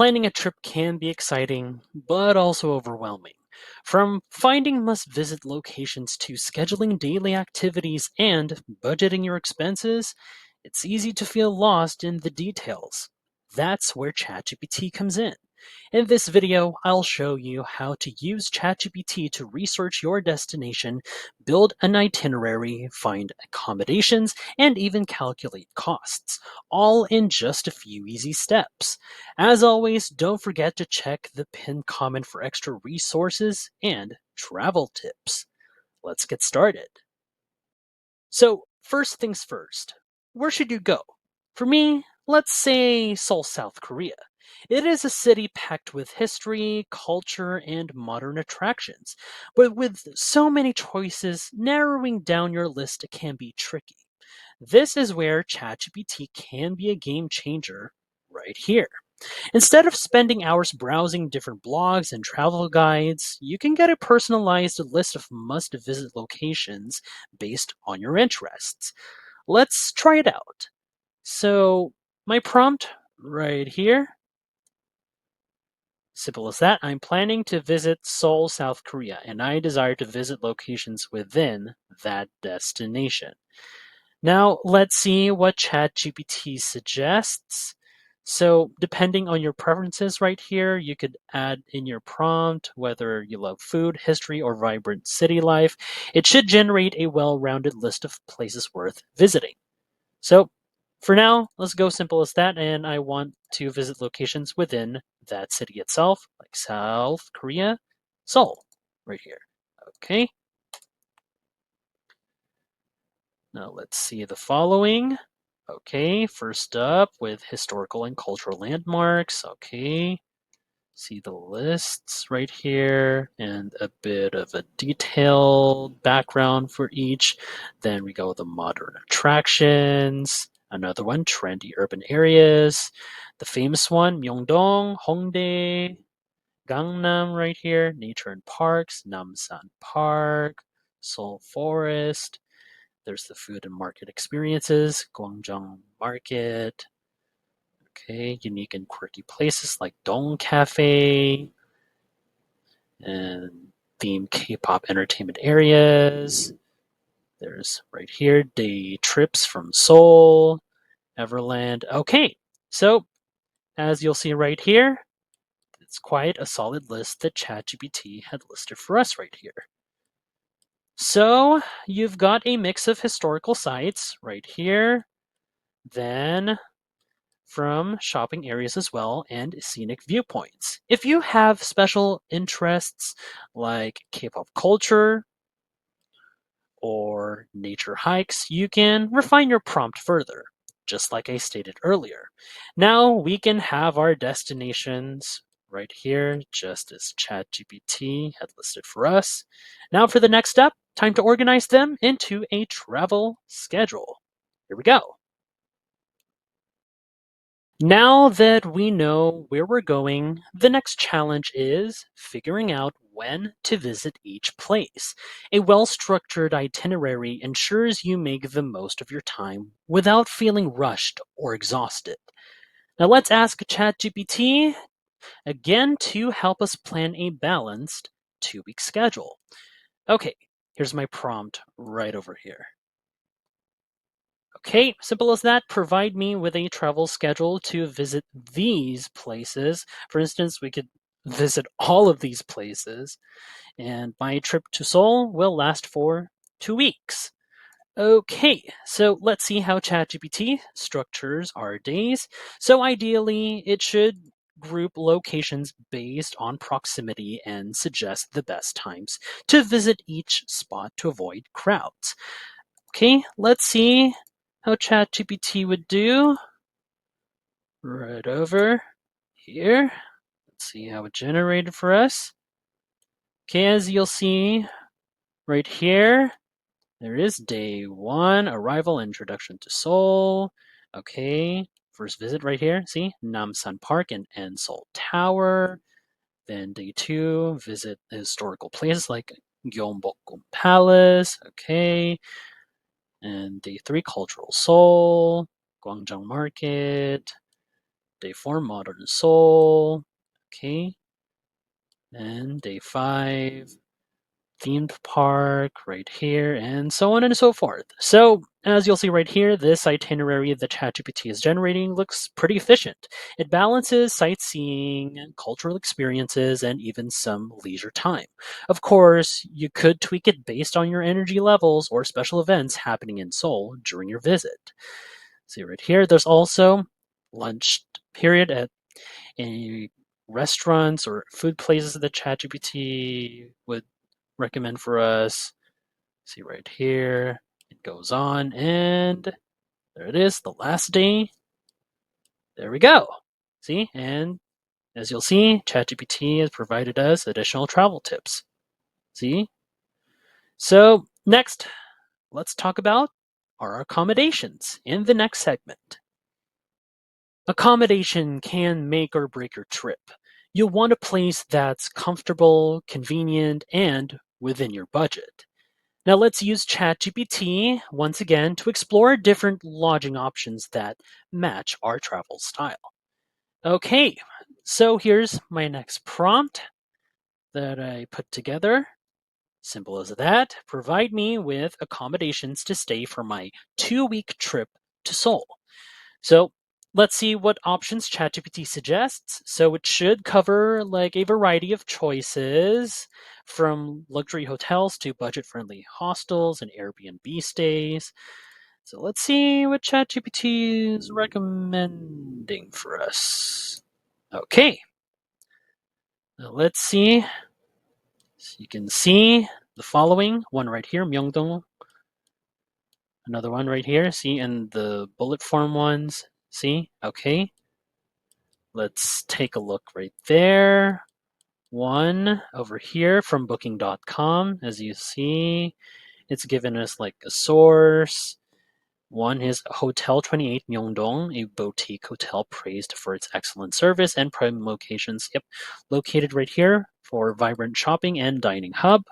planning a trip can be exciting, but also overwhelming. From finding must visit locations to scheduling daily activities and budgeting your expenses, it's easy to feel lost in the details. That's where ChatGPT comes in. In this video, I'll show you how to use ChatGPT to research your destination, build an itinerary, find accommodations, and even calculate costs, all in just a few easy steps. As always, don't forget to check the pinned comment for extra resources and travel tips. Let's get started. So, first things first, where should you go? For me, let's say Seoul, South Korea. It is a city packed with history, culture, and modern attractions. But with so many choices, narrowing down your list can be tricky. This is where ChatGPT can be a game changer right here. Instead of spending hours browsing different blogs and travel guides, you can get a personalized list of must visit locations based on your interests. Let's try it out. So, my prompt right here, simple as that. I'm planning to visit Seoul, South Korea, and I desire to visit locations within that destination. Now, let's see what ChatGPT suggests. So, depending on your preferences right here, you could add in your prompt whether you love food, history, or vibrant city life. It should generate a well rounded list of places worth visiting. So, for now, let's go simple as that. And I want to visit locations within that city itself, like South Korea, Seoul, right here. Okay, now let's see the following. Okay, first up with historical and cultural landmarks. Okay, see the lists right here and a bit of a detailed background for each. Then we go with the modern attractions. Another one, trendy urban areas. The famous one, Myeongdong, Hongdae, Gangnam right here. Nature and parks, Namsan Park, Seoul Forest. There's the food and market experiences, Gwangjang Market. Okay, unique and quirky places like Dong Cafe and themed K-pop entertainment areas. There's right here day trips from Seoul, Everland. Okay, so as you'll see right here, it's quite a solid list that ChatGPT had listed for us right here. So you've got a mix of historical sites right here, then from shopping areas as well and scenic viewpoints. If you have special interests like K-pop culture or nature hikes, you can refine your prompt further, just like I stated earlier. Now we can have our destinations right here, just as ChatGPT had listed for us. Now for the next step, time to organize them into a travel schedule. Here we go. Now that we know where we're going, the next challenge is figuring out when to visit each place. A well structured itinerary ensures you make the most of your time without feeling rushed or exhausted. Now let's ask ChatGPT again to help us plan a balanced 2 week schedule. Okay, here's my prompt right over here. Okay, simple as that. Provide me with a travel schedule to visit these places. For instance, we could visit all of these places, and my trip to Seoul will last for 2 weeks. Okay, so let's see how ChatGPT structures our days. So ideally, it should group locations based on proximity and suggest the best times to visit each spot to avoid crowds. Okay, let's see how ChatGPT would do. Right over here. Let's see how it generated for us. Okay, as you'll see right here, there is day one, arrival, introduction to Seoul. Okay, first visit right here. See, Namsan Park and Seoul Tower. Then day two, visit historical places like Gyeongbokgung Palace. Okay, and day three, cultural Seoul, Gwangjang Market. Day 4, modern Seoul. Okay. And day 5, themed park right here, and so on and so forth. So, as you'll see right here, this itinerary that ChatGPT is generating looks pretty efficient. It balances sightseeing, cultural experiences, and even some leisure time. Of course, you could tweak it based on your energy levels or special events happening in Seoul during your visit. See right here, there's also lunch period at any restaurants or food places that ChatGPT would recommend for us. See right here, it goes on, and there it is, the last day. There we go. See, and as you'll see, ChatGPT has provided us additional travel tips. See? So, next, let's talk about our accommodations in the next segment. Accommodation can make or break your trip. You'll want a place that's comfortable, convenient, and within your budget. Now let's use ChatGPT once again to explore different lodging options that match our travel style. Okay, so here's my next prompt that I put together. Simple as that. Provide me with accommodations to stay for my 2-week trip to Seoul. So let's see what options ChatGPT suggests. So it should cover like a variety of choices from luxury hotels to budget friendly hostels and Airbnb stays. So let's see what ChatGPT is recommending for us. Okay, now let's see. So you can see the following one right here, Myeongdong. Another one right here, see, and the bullet form ones. See, okay. Let's take a look right there. One over here from booking.com. As you see, it's given us like a source. One is Hotel 28 Myeongdong, a boutique hotel praised for its excellent service and prime locations. Yep, located right here for vibrant shopping and dining hub.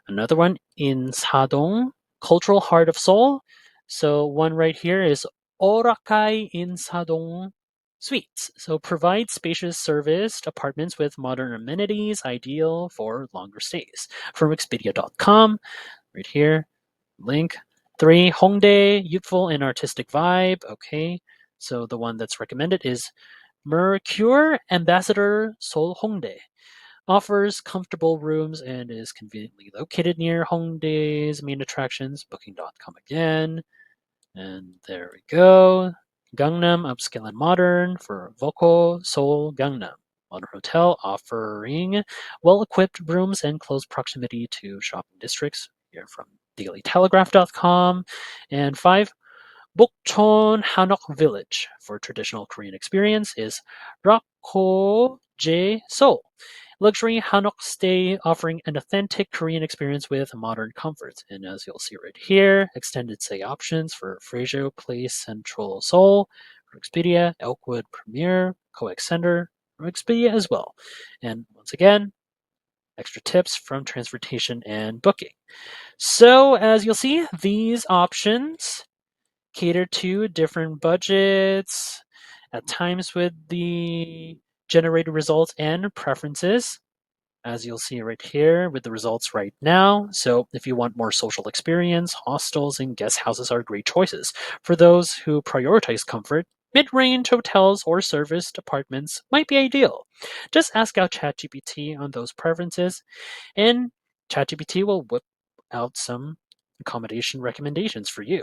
Another one in Sadong, cultural heart of Seoul. So one right here is Orakai in Sadong Suites. So provide spacious serviced apartments with modern amenities, ideal for longer stays. From Expedia.com, right here, link. 3, Hongdae, youthful and artistic vibe. Okay, so the one that's recommended is Mercure Ambassador Seoul Hongdae. Offers comfortable rooms and is conveniently located near Hongdae's main attractions. Booking.com again. And there we go. Gangnam, upscale and modern for Voco Seoul Gangnam. Modern hotel offering well-equipped rooms and close proximity to shopping districts. Here from dailytelegraph.com. And 5, Bokchon Hanok Village for traditional Korean experience is Rakko Je Seoul. Luxury Hanok stay offering an authentic Korean experience with modern comforts. And as you'll see right here, extended stay options for Frasier Place Central Seoul, from Expedia, Elkwood Premier, COEX Center, from Expedia as well. And once again, extra tips from transportation and booking. So as you'll see, these options cater to different budgets, at times with the generated results and preferences, as you'll see right here with the results right now. So if you want more social experience, hostels and guest houses are great choices. For those who prioritize comfort, mid-range hotels or serviced apartments might be ideal. Just ask out ChatGPT on those preferences, and ChatGPT will whip out some accommodation recommendations for you.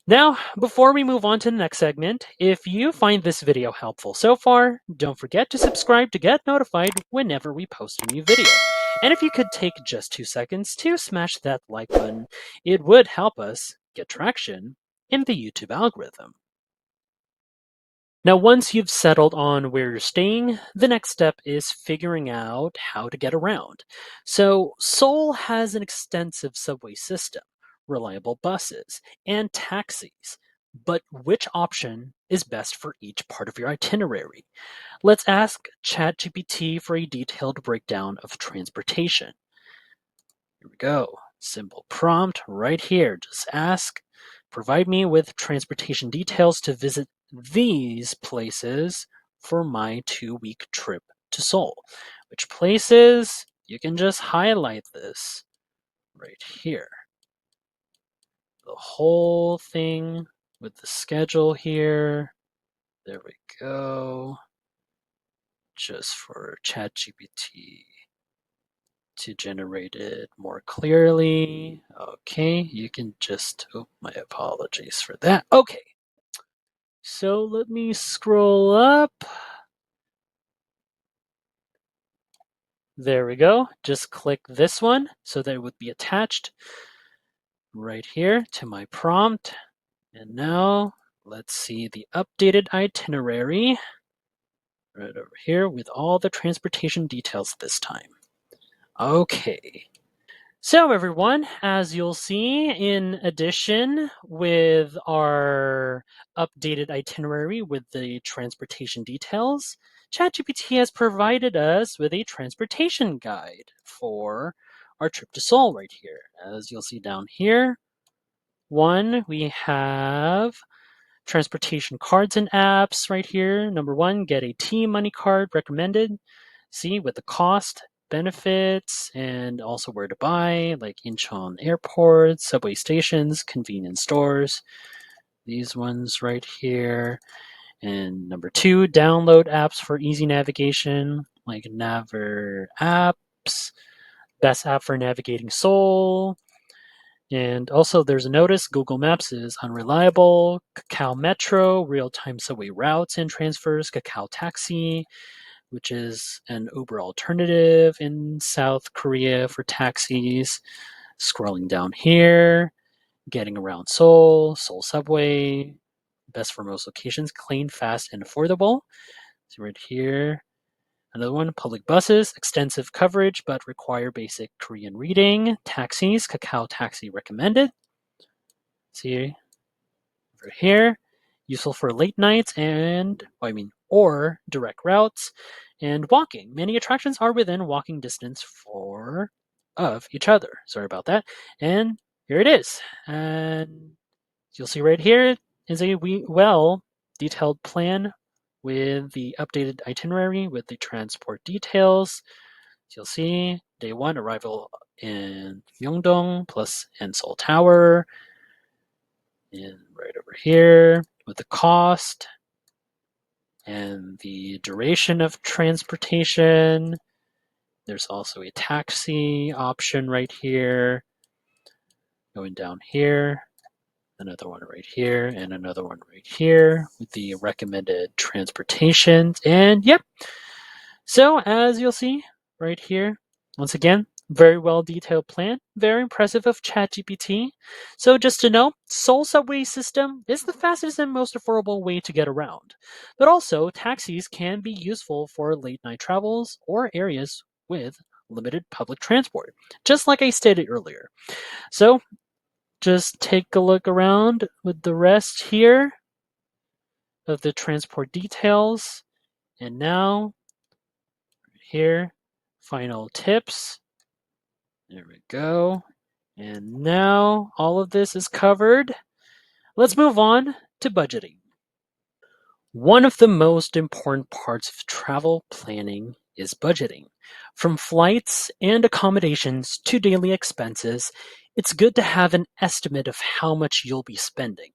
Now, before we move on to the next segment, if you find this video helpful so far, don't forget to subscribe to get notified whenever we post a new video. And if you could take just 2 seconds to smash that like button, it would help us get traction in the YouTube algorithm. Now, once you've settled on where you're staying, the next step is figuring out how to get around. So, Seoul has an extensive subway system, reliable buses, and taxis. But which option is best for each part of your itinerary? Let's ask ChatGPT for a detailed breakdown of transportation. Here we go. Simple prompt right here. Just ask, provide me with transportation details to visit these places for my 2-week trip to Seoul. Which places? You can just highlight this right here. The whole thing with the schedule here. There we go. Just for ChatGPT to generate it more clearly. Okay, you can just, oh, my apologies for that. Okay, so let me scroll up. There we go. Just click this one so that it would be attached right here to my prompt. And now let's see the updated itinerary right over here with all the transportation details this time. Okay. So, everyone, as you'll see, in addition with our updated itinerary with the transportation details, ChatGPT has provided us with a transportation guide for our trip to Seoul right here. As you'll see down here, one, we have transportation cards and apps right here. Number one, get a T money card recommended. See with the cost, benefits, and also where to buy, like Incheon Airport, subway stations, convenience stores. These ones right here. And number two, download apps for easy navigation, like Naver apps, best app for navigating Seoul. And also, there's a notice Google Maps is unreliable. Kakao Metro, real time subway routes and transfers. Kakao Taxi, which is an Uber alternative in South Korea for taxis. Scrolling down here, getting around Seoul, Seoul subway, best for most locations, clean, fast, and affordable. So right here, another one, public buses, extensive coverage but require basic Korean reading. Taxis, Kakao Taxi recommended. See over here, useful for late nights or direct routes and walking. Many attractions are within walking distance of each other. Sorry about that. And here it is. And you'll see right here is a well detailed plan with the updated itinerary with the transport details. You'll see day one arrival in Myeongdong plus and Seoul Tower. And right over here with the cost and the duration of transportation. There's also a taxi option right here. Going down here, another one right here, and another one right here with the recommended transportation. And yep, so as you'll see right here, once again, very well detailed plan, very impressive of ChatGPT. So just to know, Seoul subway system is the fastest and most affordable way to get around. But also, taxis can be useful for late night travels or areas with limited public transport, just like I stated earlier. So just take a look around with the rest here of the transport details. And now here, final tips. There we go. And now all of this is covered. Let's move on to budgeting. One of the most important parts of travel planning is budgeting. From flights and accommodations to daily expenses, it's good to have an estimate of how much you'll be spending.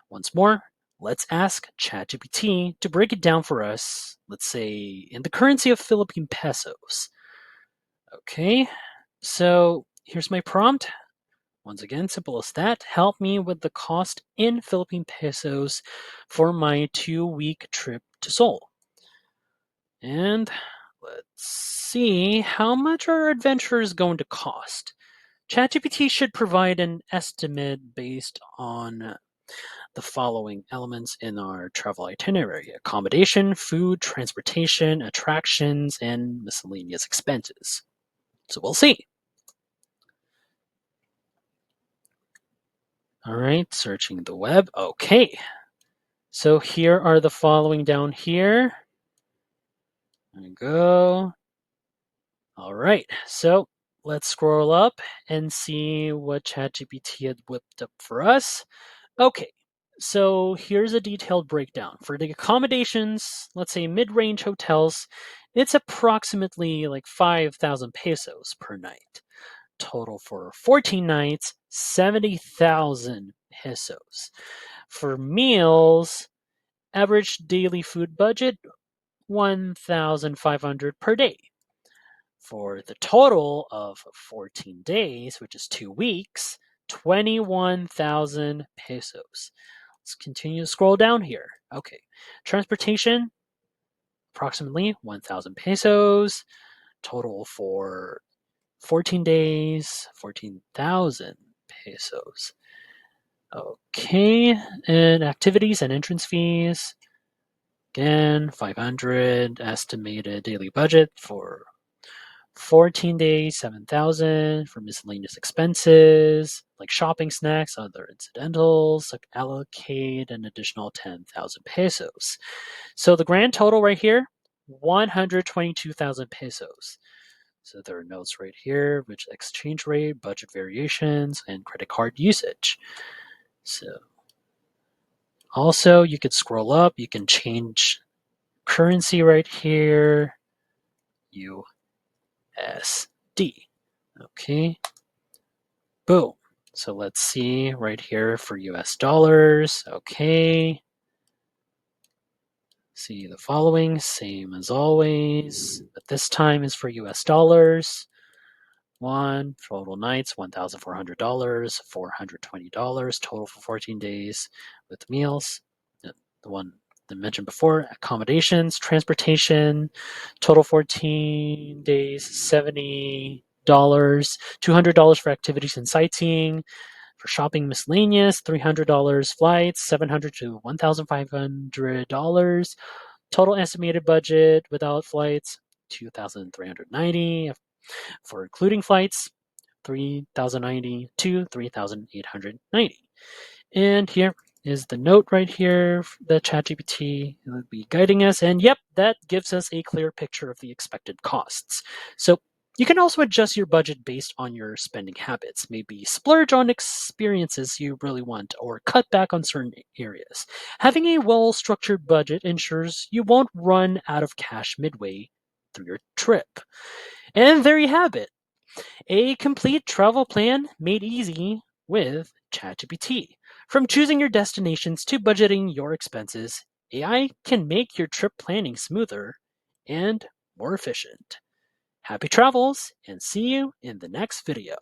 Once more, let's ask ChatGPT to break it down for us, let's say in the currency of Philippine pesos. Okay, so here's my prompt. Once again, simple as that. Help me with the cost in Philippine pesos for my 2-week trip to Seoul. And let's see how much our adventure is going to cost. ChatGPT should provide an estimate based on the following elements in our travel itinerary: accommodation, food, transportation, attractions, and miscellaneous expenses. So we'll see. All right, searching the web. Okay. So here are the following down here. There we go. All right. So let's scroll up and see what ChatGPT had whipped up for us. Okay. So here's a detailed breakdown. For the accommodations, let's say mid-range hotels, it's approximately like 5,000 pesos per night. Total for 14 nights, 70,000 pesos. For meals, average daily food budget, 1,500 per day. For the total of 14 days, which is 2 weeks, 21,000 pesos. Let's continue to scroll down here. Okay. Transportation, approximately 1,000 pesos. Total for 14 days, 14,000 pesos. Okay. And activities and entrance fees, again, 500. Estimated daily budget for 14 days, 7,000 for miscellaneous expenses like shopping, snacks, other incidentals. Like allocate an additional 10,000 pesos. So the grand total right here, 122,000 pesos. So there are notes right here, which exchange rate, budget variations, and credit card usage. So also you could scroll up, you can change currency right here, USD. Okay, boom. So let's see right here for US dollars. Okay. See the following, same as always, but this time is for US dollars. One total nights, $1,400, $420 total for 14 days with meals. The one that I mentioned before, accommodations, transportation, total 14 days, $70, $200 for activities and sightseeing. For shopping miscellaneous, $300 flights, $700 to $1,500. Total estimated budget without flights, $2,390. For including flights, $3,090 to $3,890. And here is the note right here, the ChatGPT will be guiding us. And yep, that gives us a clear picture of the expected costs. So you can also adjust your budget based on your spending habits. Maybe splurge on experiences you really want or cut back on certain areas. Having a well structured budget ensures you won't run out of cash midway through your trip. And there you have it, a complete travel plan made easy with ChatGPT. From choosing your destinations to budgeting your expenses, AI can make your trip planning smoother and more efficient. Happy travels, and see you in the next video.